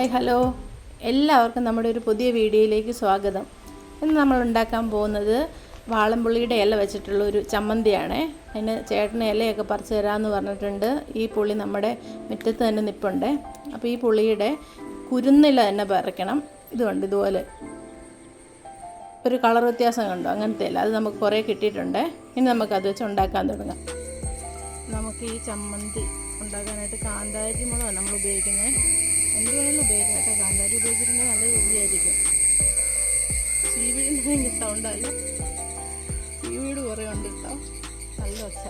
Hi hello, എല്ലാവർക്കും നമ്മുടെ ഒരു പുതിയ വീഡിയോയിലേക്ക് സ്വാഗതം. ഇന്ന് നമ്മൾ ഉണ്ടാക്കാൻ പോകുന്നത് വാളംപുളിയുടെ ഇല വെച്ചിട്ടുള്ള ഒരു ചമ്മന്തിയാണ്. അതിന് ചേട്ടന് ഇലയൊക്കെ പറിച്ച് തരാമെന്ന് പറഞ്ഞിട്ടുണ്ട്. ഈ പുളി നമ്മുടെ മുറ്റത്ത് തന്നെ നിൽപ്പുണ്ട്. അപ്പോൾ ഈ പുളിയുടെ കുരുന്നില തന്നെ പറിക്കണം. ഇതുകൊണ്ട് ഇതുപോലെ ഒരു കളർ വ്യത്യാസം കണ്ടോ, അങ്ങനത്തെ ഇല അത് നമുക്ക് കുറേ കിട്ടിയിട്ടുണ്ട്. ഇനി നമുക്കത് വെച്ച് ഉണ്ടാക്കാൻ തുടങ്ങാം. നമുക്ക് ഈ ചമ്മന്തി ഉണ്ടാക്കാനായിട്ട് കാന്താരി മുളകാണ് നമ്മൾ ഉപയോഗിക്കുന്നത്. എന്ത് വേണമെങ്കിലും ഉപയോഗിക്കാം കേട്ടോ. കാന്താരി ഉപയോഗിച്ചിട്ടുണ്ടെങ്കിൽ നല്ല രുചിയായിരിക്കും. ചീവീടിൻ്റെ ഭയങ്കര സൗണ്ടല്ല, ചീവീട് കുറേ ഉണ്ട് കേട്ടോ, നല്ല ഒച്ച.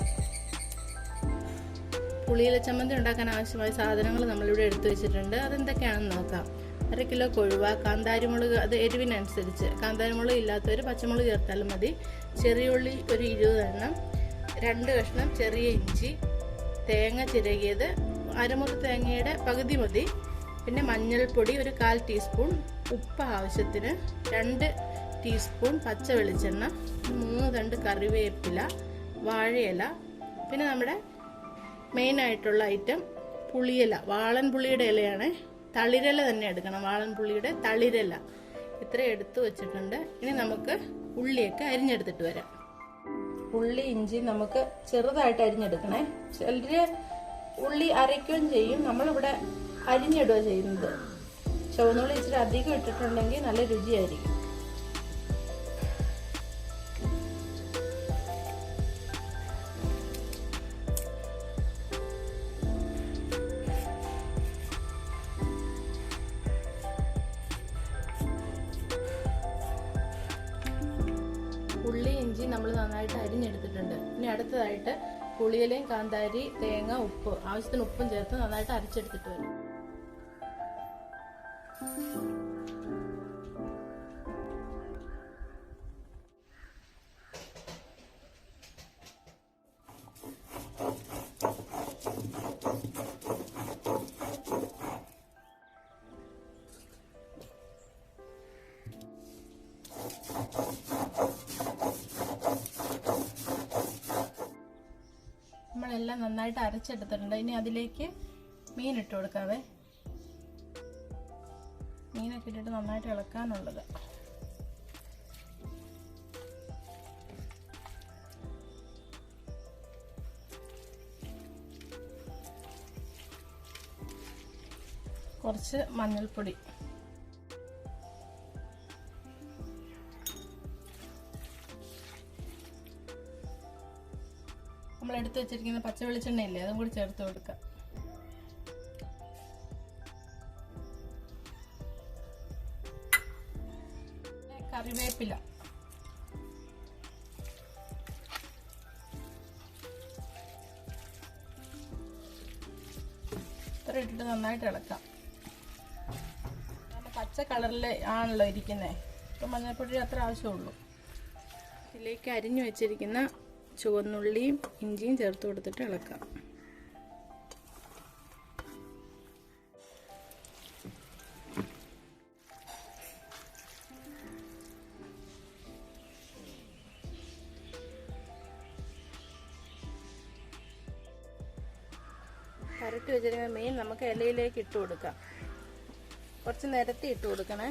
പുളിയില ചമ്മന്തി ഉണ്ടാക്കാൻ ആവശ്യമായ സാധനങ്ങൾ നമ്മളിവിടെ എടുത്തു വെച്ചിട്ടുണ്ട്. അതെന്തൊക്കെയാണെന്ന് നോക്കാം. 1 കിലോ കൊഴുവ, കാന്താരിമുളക് അത് എരിവിനനുസരിച്ച്, കാന്താരിമുളക് ഇല്ലാത്തവർ പച്ചമുളക് ചേർത്താലും മതി. ചെറിയ ഉള്ളി ഒരു 20 എണ്ണം, 2 കഷ്ണം ചെറിയ ഇഞ്ചി, തേങ്ങ ചിരകിയത് 1/2 മുറി തേങ്ങയുടെ പകുതി മതി. പിന്നെ മഞ്ഞൾപ്പൊടി ഒരു 1/4 ടീസ്പൂൺ, ഉപ്പ് ആവശ്യത്തിന്, 2 ടീസ്പൂൺ പച്ച വെളിച്ചെണ്ണ, 3 തണ്ട് കറിവേപ്പില, വാഴയില, പിന്നെ നമ്മുടെ മെയിനായിട്ടുള്ള ഐറ്റം പുളിയില, വാളൻ പുളിയുടെ ഇലയാണ്. തളിരില തന്നെ എടുക്കണം, വാളൻ പുളിയുടെ തളിരില. ഇത്രയും എടുത്തു വെച്ചിട്ടുണ്ട്. ഇനി നമുക്ക് ഉള്ളിയൊക്കെ അരിഞ്ഞെടുത്തിട്ട് വരാം. ഉള്ളി ഇഞ്ചി നമുക്ക് ചെറുതായിട്ട് അരിഞ്ഞെടുക്കണേ. ചിലര് ഉള്ളി അരയ്ക്കുകയും ചെയ്യും, നമ്മളിവിടെ അരിഞ്ഞിടുക ചെയ്യുന്നത്. ചുവന്നുള്ളി ഇച്ചിരി അധികം ഇട്ടിട്ടുണ്ടെങ്കിൽ നല്ല രുചിയായിരിക്കും. ഉള്ളി ഇഞ്ചി നമ്മൾ നന്നായിട്ട് അരിഞ്ഞെടുത്തിട്ടുണ്ട്. ഇനി അടുത്തതായിട്ട് പുളിയിലയും കാന്താരി, തേങ്ങ, ഉപ്പ് ആവശ്യത്തിന് ഉപ്പും ചേർത്ത് നന്നായിട്ട് അരച്ചെടുത്തിട്ട് വരും. നമ്മളെല്ലാം നന്നായിട്ട് അരച്ചെടുത്തിട്ടുണ്ട്. ഇനി അതിലേക്ക് മീൻ ഇട്ട് കൊടുക്കാവേ. മീനൊക്കെ ഇട്ടിട്ട് നന്നായിട്ട് ഇളക്കാനുള്ളത്. കുറച്ച് മഞ്ഞൾപ്പൊടി, നമ്മൾ എടുത്തു വെച്ചിരിക്കുന്ന പച്ച വെളിച്ചെണ്ണ ഇല്ലേ, അതും കൂടി ചേർത്ത് കൊടുക്കാം. കറിവേപ്പില, ഇത്ര ഇട്ടിട്ട് നന്നായിട്ട് ഇളക്കാം. പച്ച കളറിൽ ആണല്ലോ ഇരിക്കുന്നത്, ഇപ്പം മഞ്ഞൾപ്പൊടി അത്ര ആവശ്യമുള്ളൂ. ഇതിലേക്ക് അരിഞ്ഞു വെച്ചിരിക്കുന്ന ചുവന്നുള്ളിയും ഇഞ്ചിയും ചേർത്ത് കൊടുത്തിട്ട് ഇളക്കാം. കരട്ടി വെച്ചിരിക്കുന്ന മീൻ നമുക്ക് ഇലയിലേക്ക് ഇട്ട് കൊടുക്കാം. കുറച്ച് നിരത്തി ഇട്ട് കൊടുക്കണേ.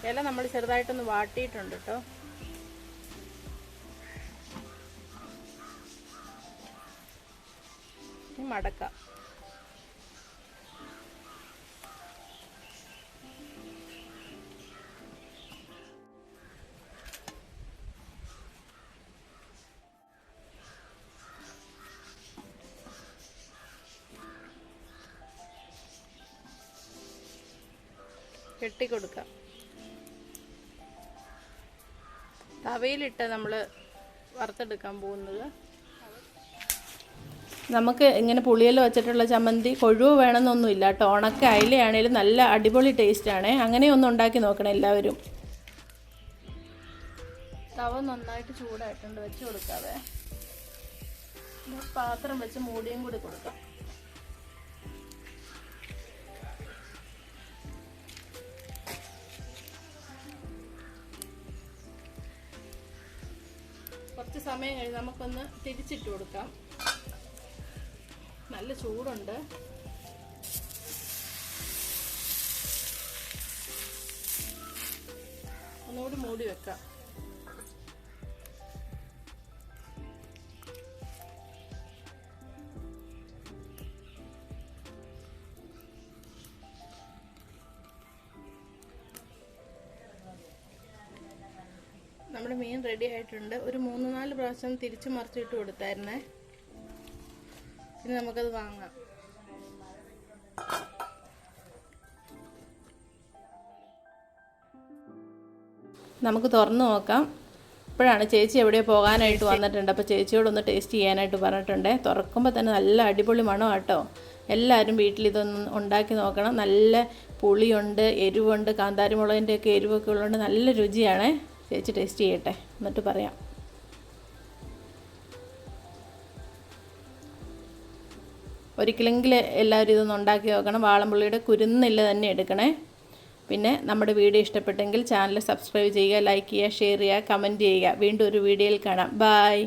ഇല നമ്മൾ ചെറുതായിട്ടൊന്ന് വാട്ടിയിട്ടുണ്ട് കേട്ടോ. ഇനി മടക്കാം. കെട്ടിക്കൊടുക്കാം. തവയിലിട്ട് നമ്മൾ വറുത്തെടുക്കാൻ പോകുന്നത്. നമുക്ക് ഇങ്ങനെ പുളിയില വെച്ചിട്ടുള്ള ചമ്മന്തി കൊഴുവ് വേണമെന്നൊന്നുമില്ല കേട്ടോ. ഉണക്ക അയിലയാണേലും നല്ല അടിപൊളി ടേസ്റ്റാണ്. അങ്ങനെയൊന്നും ഉണ്ടാക്കി നോക്കണം എല്ലാവരും. തവ നന്നായിട്ട് ചൂടായിട്ടുണ്ട്, വെച്ച് കൊടുക്കാതെ പാത്രം വെച്ച് മൂടിയും കൂടി കൊടുക്കാം. കുറച്ച് സമയം കഴിഞ്ഞ് നമുക്കൊന്ന് തിരിച്ചിട്ട് കൊടുക്കാം. നല്ല ചൂടുണ്ട്. ഒന്നുകൂടി മൂടി വെക്കാം. നമ്മുടെ മീൻ റെഡി ആയിട്ടുണ്ട്. ഒരു 3-4 പ്രാവശ്യം തിരിച്ചു മറിച്ചിട്ട് കൊടുത്തായിരുന്നേ. ഇനി നമുക്കത് വാങ്ങാം. നമുക്ക് തുറന്നു നോക്കാം. ഇപ്പോഴാണ് ചേച്ചി എവിടെയോ പോകാനായിട്ട് വന്നിട്ടുണ്ട്. അപ്പോൾ ചേച്ചിയോടൊന്ന് ടേസ്റ്റ് ചെയ്യാനായിട്ട് പറഞ്ഞിട്ടുണ്ട്. തുറക്കുമ്പോൾ തന്നെ നല്ല അടിപൊളി മണം കേട്ടോ. എല്ലാവരും വീട്ടിൽ ഇതൊന്ന് ഉണ്ടാക്കി നോക്കണം. നല്ല പുളിയുണ്ട്, എരിവുണ്ട്, കാന്താരി മുളകിൻ്റെയൊക്കെ എരിവൊക്കെ ഉള്ളതുകൊണ്ട് നല്ല രുചിയാണ്. ചേച്ചി ടേസ്റ്റ് ചെയ്യട്ടെ, എന്നിട്ട് പറയാം. ഒരിക്കലെങ്കിലും എല്ലാവരും ഇതൊന്ന് ഉണ്ടാക്കി നോക്കണം. വാളംപുള്ളിയുടെ കുരുന്നില്ല തന്നെ എടുക്കണേ. പിന്നെ നമ്മുടെ വീഡിയോ ഇഷ്ടപ്പെട്ടെങ്കിൽ ചാനൽ സബ്സ്ക്രൈബ് ചെയ്യുക, ലൈക്ക് ചെയ്യുക, ഷെയർ ചെയ്യുക, കമൻറ്റ് ചെയ്യുക. വീണ്ടും ഒരു വീഡിയോയിൽ കാണാം. ബൈ.